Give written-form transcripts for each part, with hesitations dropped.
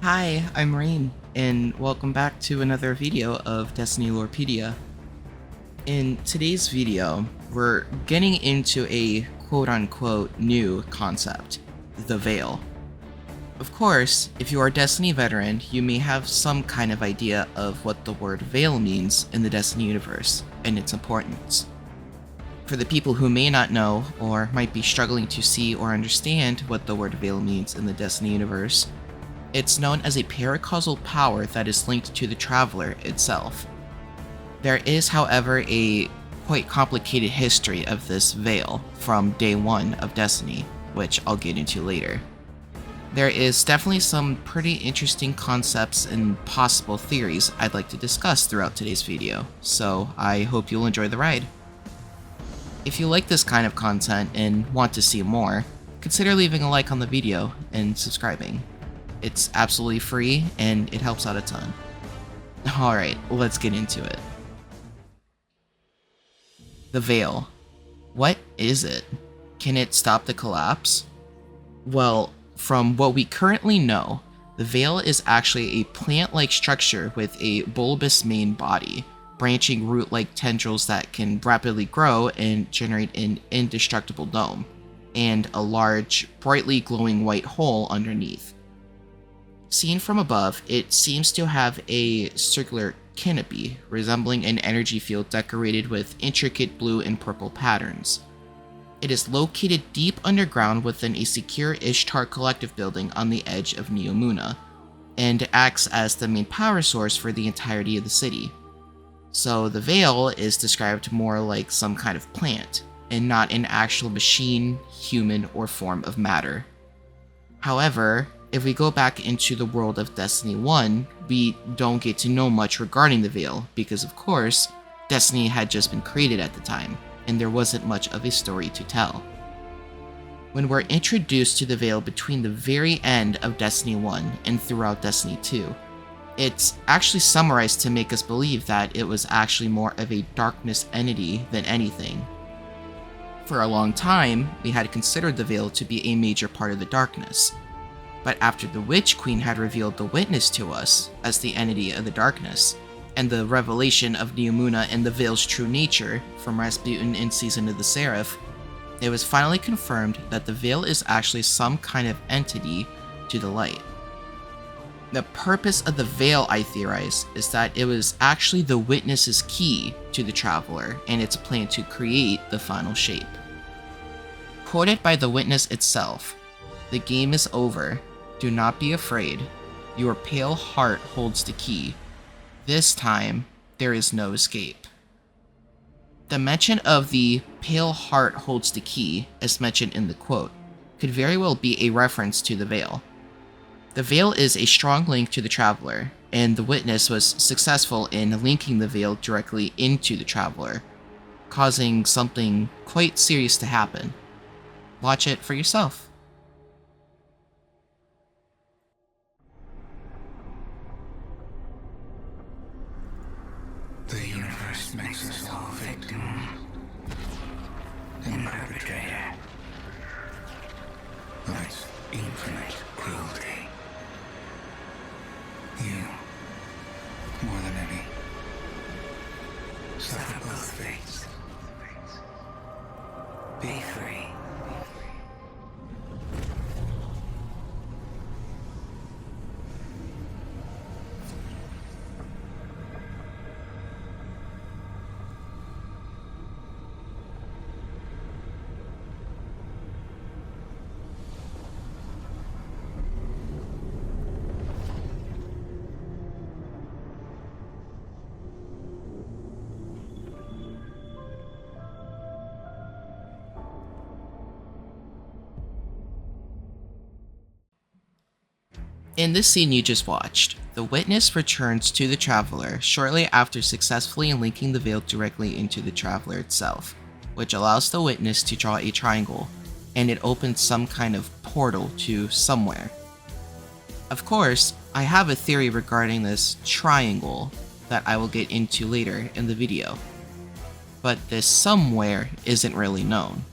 Hi, I'm Rain, and welcome back to another video of Destiny Lorepedia. In today's video, we're getting into a quote-unquote new concept, the Veil. Of course, if you are a Destiny veteran, you may have some kind of idea of what the word Veil means in the Destiny universe, and its importance. For the people who may not know, or might be struggling to see or understand what the word Veil means in the Destiny universe, it's known as a paracausal power that is linked to the Traveler itself. There is, however, a quite complicated history of this Veil from day one of Destiny, which I'll get into later. There is definitely some pretty interesting concepts and possible theories I'd like to discuss throughout today's video, so I hope you'll enjoy the ride. If you like this kind of content and want to see more, consider leaving a like on the video and subscribing. It's absolutely free, and it helps out a ton. Alright, let's get into it. The Veil. What is it? Can it stop the collapse? Well, from what we currently know, the Veil is actually a plant-like structure with a bulbous main body, branching root-like tendrils that can rapidly grow and generate an indestructible dome, and a large, brightly glowing white hole underneath. Seen from above, it seems to have a circular canopy, resembling an energy field decorated with intricate blue and purple patterns. It is located deep underground within a secure Ishtar collective building on the edge of Neomuna, and acts as the main power source for the entirety of the city. So the Veil is described more like some kind of plant, and not an actual machine, human, or form of matter. However, if we go back into the world of Destiny 1, we don't get to know much regarding the Veil, because of course, Destiny had just been created at the time, and there wasn't much of a story to tell. When we're introduced to the Veil between the very end of Destiny 1 and throughout Destiny 2, it's actually summarized to make us believe that it was actually more of a darkness entity than anything. For a long time, we had considered the Veil to be a major part of the darkness. But after the Witch Queen had revealed the Witness to us as the entity of the darkness, and the revelation of Neomuna and the Veil's true nature from Rasputin in Season of the Seraph, it was finally confirmed that the Veil is actually some kind of entity to the light. The purpose of the Veil, I theorize, is that it was actually the Witness's key to the Traveler and its plan to create the final shape. Quoted by the Witness itself, "The game is over. Do not be afraid. Your pale heart holds the key. This time, there is no escape." The mention of the pale heart holds the key, as mentioned in the quote, could very well be a reference to the Veil. The Veil is a strong link to the Traveler, and the Witness was successful in linking the Veil directly into the Traveler, causing something quite serious to happen. Watch it for yourself. The universe makes us all victim and perpetrator. Life's infinite cruelty. You, more than any, suffer both fates. Be free. In this scene you just watched, the Witness returns to the Traveler shortly after successfully linking the Veil directly into the Traveler itself, which allows the Witness to draw a triangle, and it opens some kind of portal to somewhere. Of course, I have a theory regarding this triangle that I will get into later in the video, but this somewhere isn't really known.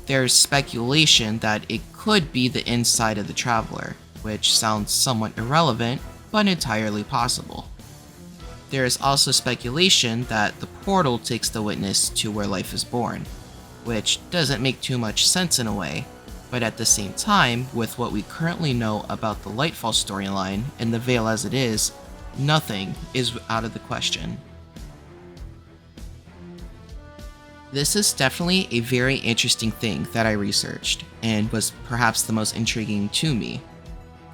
There's speculation that it could be the inside of the Traveler, which sounds somewhat irrelevant, but entirely possible. There is also speculation that the portal takes the witness to where life is born, which doesn't make too much sense in a way, but at the same time, with what we currently know about the Lightfall storyline and the Veil as it is, nothing is out of the question. This is definitely a very interesting thing that I researched, and was perhaps the most intriguing to me.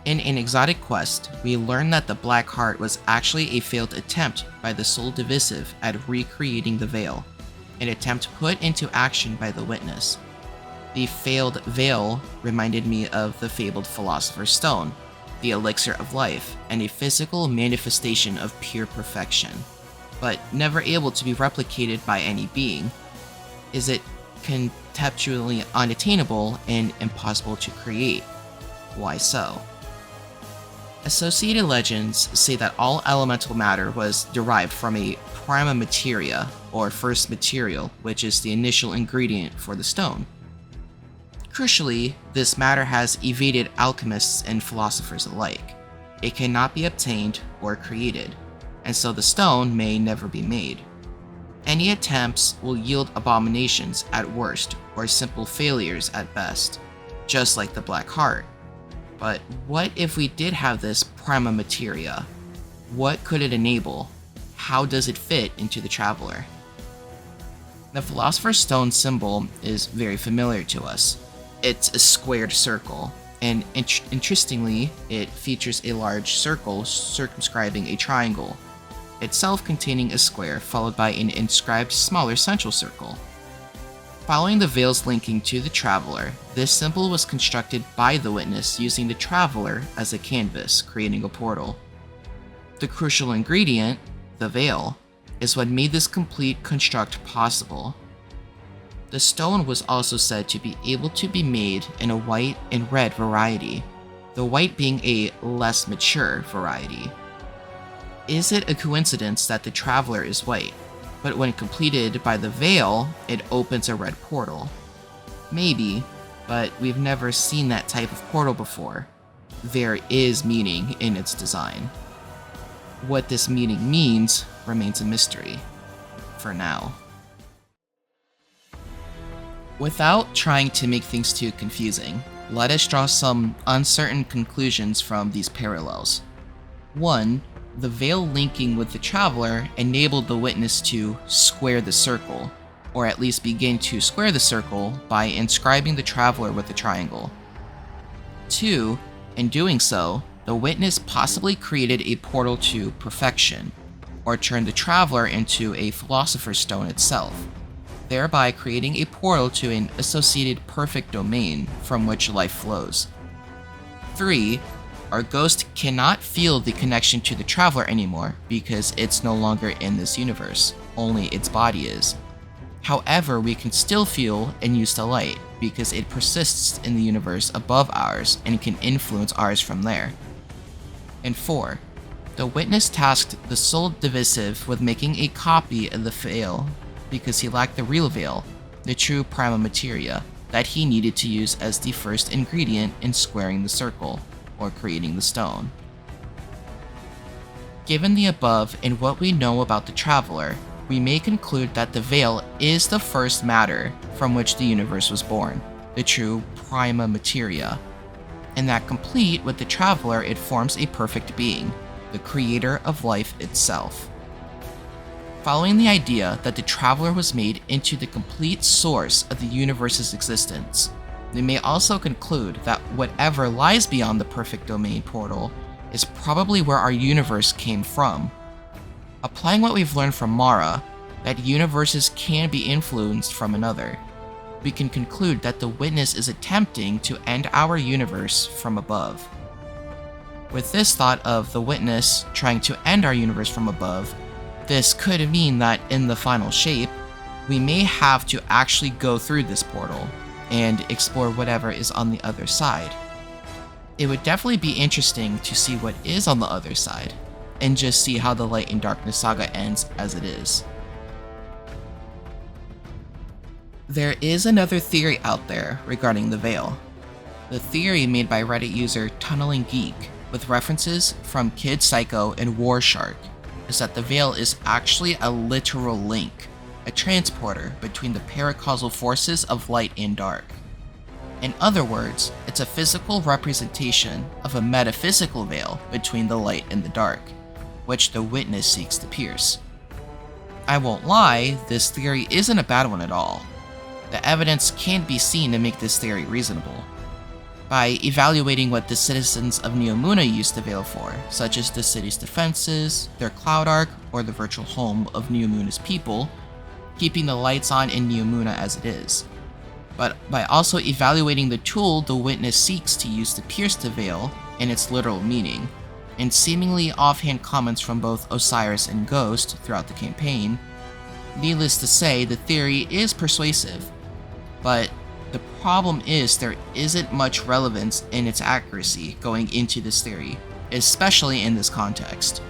In an exotic quest, we learn that the Black Heart was actually a failed attempt by the Soul Divisive at recreating the Veil, an attempt put into action by the Witness. The failed Veil reminded me of the fabled Philosopher's Stone, the Elixir of Life, and a physical manifestation of pure perfection, but never able to be replicated by any being. Is it conceptually unattainable and impossible to create? Why so? Associated legends say that all elemental matter was derived from a prima materia, or first material, which is the initial ingredient for the stone. Crucially, this matter has evaded alchemists and philosophers alike. It cannot be obtained or created, and so the stone may never be made. Any attempts will yield abominations at worst, or simple failures at best, just like the Black Heart. But what if we did have this prima materia? What could it enable? How does it fit into the Traveler? The Philosopher's Stone symbol is very familiar to us. It's a squared circle, and interestingly, it features a large circle circumscribing a triangle, itself containing a square followed by an inscribed smaller central circle. Following the Veil's linking to the Traveler, this symbol was constructed by the Witness using the Traveler as a canvas, creating a portal. The crucial ingredient, the Veil, is what made this complete construct possible. The stone was also said to be able to be made in a white and red variety, the white being a less mature variety. Is it a coincidence that the Traveler is white, but when completed by the Veil, it opens a red portal? Maybe, but we've never seen that type of portal before. There is meaning in its design. What this meaning means remains a mystery, for now. Without trying to make things too confusing, let us draw some uncertain conclusions from these parallels. 1. The Veil linking with the Traveler enabled the Witness to square the circle, or at least begin to square the circle by inscribing the Traveler with a triangle. 2. In doing so, the Witness possibly created a portal to perfection, or turned the Traveler into a Philosopher's Stone itself, thereby creating a portal to an associated perfect domain from which life flows. 3. Our ghost cannot feel the connection to the Traveler anymore because it's no longer in this universe, only its body is. However, we can still feel and use the light because it persists in the universe above ours and can influence ours from there. And 4. The Witness tasked the Soul Divisive with making a copy of the Veil because he lacked the real Veil, the true prima materia, that he needed to use as the first ingredient in squaring the circle, or creating the stone. Given the above and what we know about the Traveler, we may conclude that the Veil is the first matter from which the universe was born, the true prima materia, and that complete with the Traveler it forms a perfect being, the creator of life itself. Following the idea that the Traveler was made into the complete source of the universe's existence, we may also conclude that whatever lies beyond the perfect domain portal is probably where our universe came from. Applying what we've learned from Mara, that universes can be influenced from another, we can conclude that the Witness is attempting to end our universe from above. With this thought of the Witness trying to end our universe from above, this could mean that in the final shape, we may have to actually go through this portal and explore whatever is on the other side. It would definitely be interesting to see what is on the other side, and just see how the Light and Darkness saga ends as it is. There is another theory out there regarding the Veil. The theory made by Reddit user Tunneling Geek, with references from Kid Psycho and War Shark, is that the veil is actually a literal link, a transporter between the paracausal forces of light and dark. In other words, it's a physical representation of a metaphysical veil between the light and the dark, which the witness seeks to pierce. I won't lie, this theory isn't a bad one at all. The evidence can be seen to make this theory reasonable. By evaluating what the citizens of Neomuna used the veil for, such as the city's defenses, their cloud arc, or the virtual home of Neomuna's people, keeping the lights on in Neomuna as it is. But by also evaluating the tool the witness seeks to use to pierce the veil in its literal meaning, and seemingly offhand comments from both Osiris and Ghost throughout the campaign, needless to say, the theory is persuasive. But the problem is there isn't much relevance in its accuracy going into this theory, especially in this context.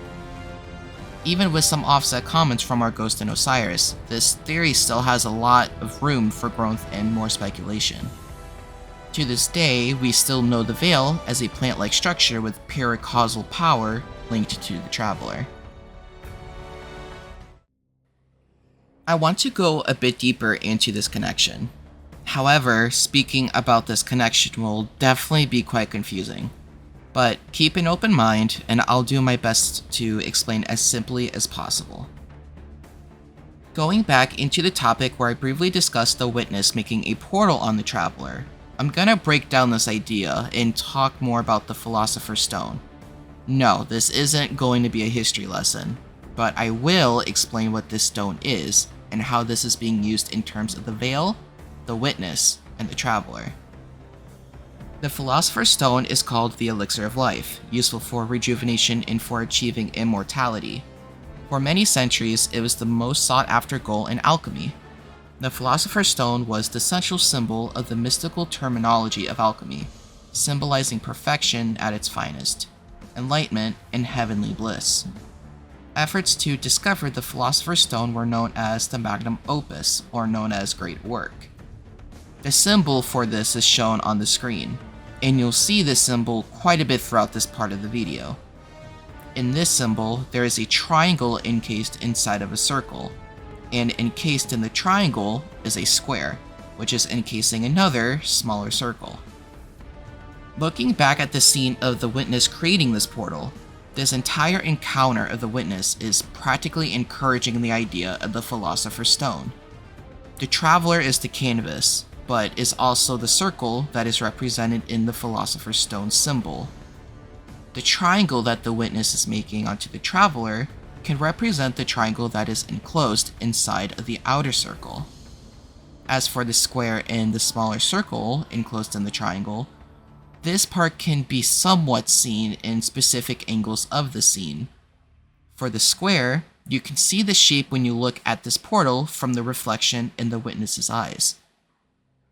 Even with some offset comments from our Ghost and Osiris, this theory still has a lot of room for growth and more speculation. To this day, we still know the veil as a plant-like structure with paracausal power linked to the Traveler. I want to go a bit deeper into this connection. However, speaking about this connection will definitely be quite confusing. But keep an open mind, and I'll do my best to explain as simply as possible. Going back into the topic where I briefly discussed the witness making a portal on the Traveler, I'm gonna break down this idea and talk more about the Philosopher's Stone. No, this isn't going to be a history lesson, but I will explain what this stone is and how this is being used in terms of the veil, the witness, and the Traveler. The Philosopher's Stone is called the Elixir of Life, useful for rejuvenation and for achieving immortality. For many centuries, it was the most sought-after goal in alchemy. The Philosopher's Stone was the central symbol of the mystical terminology of alchemy, symbolizing perfection at its finest, enlightenment, and heavenly bliss. Efforts to discover the Philosopher's Stone were known as the Magnum Opus, or known as Great Work. The symbol for this is shown on the screen, and you'll see this symbol quite a bit throughout this part of the video. In this symbol, there is a triangle encased inside of a circle, and encased in the triangle is a square, which is encasing another, smaller circle. Looking back at the scene of the witness creating this portal, this entire encounter of the witness is practically encouraging the idea of the Philosopher's Stone. The Traveler is the canvas, but is also the circle that is represented in the Philosopher's Stone symbol. The triangle that the witness is making onto the Traveler can represent the triangle that is enclosed inside of the outer circle. As for the square and the smaller circle enclosed in the triangle, this part can be somewhat seen in specific angles of the scene. For the square, you can see the shape when you look at this portal from the reflection in the witness's eyes.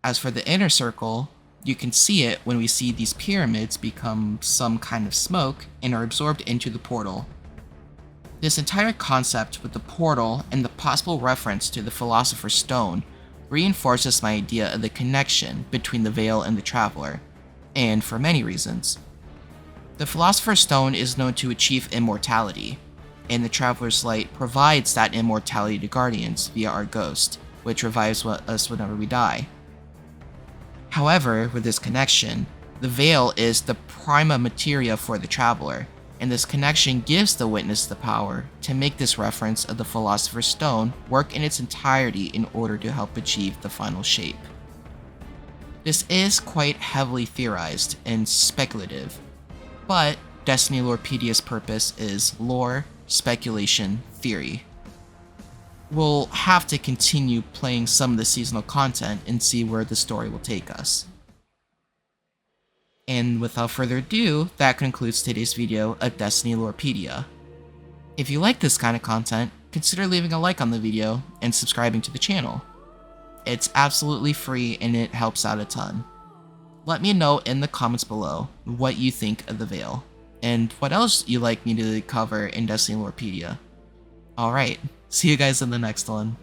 As for the inner circle, you can see it when we see these pyramids become some kind of smoke and are absorbed into the portal. This entire concept with the portal and the possible reference to the Philosopher's Stone reinforces my idea of the connection between the veil and the Traveler, and for many reasons. The Philosopher's Stone is known to achieve immortality, and the Traveler's Light provides that immortality to Guardians via our Ghost, which revives us whenever we die. However, with this connection, the veil is the prima materia for the Traveler, and this connection gives the witness the power to make this reference of the Philosopher's Stone work in its entirety in order to help achieve the final shape. This is quite heavily theorized and speculative, but Destiny Lorepedia's purpose is lore, speculation, theory. We'll have to continue playing some of the seasonal content and see where the story will take us. And without further ado, that concludes today's video of Destiny Lorepedia. If you like this kind of content, consider leaving a like on the video and subscribing to the channel. It's absolutely free and it helps out a ton. Let me know in the comments below what you think of the veil, and what else you'd like me to cover in Destiny Lorepedia. Alright, see you guys in the next one.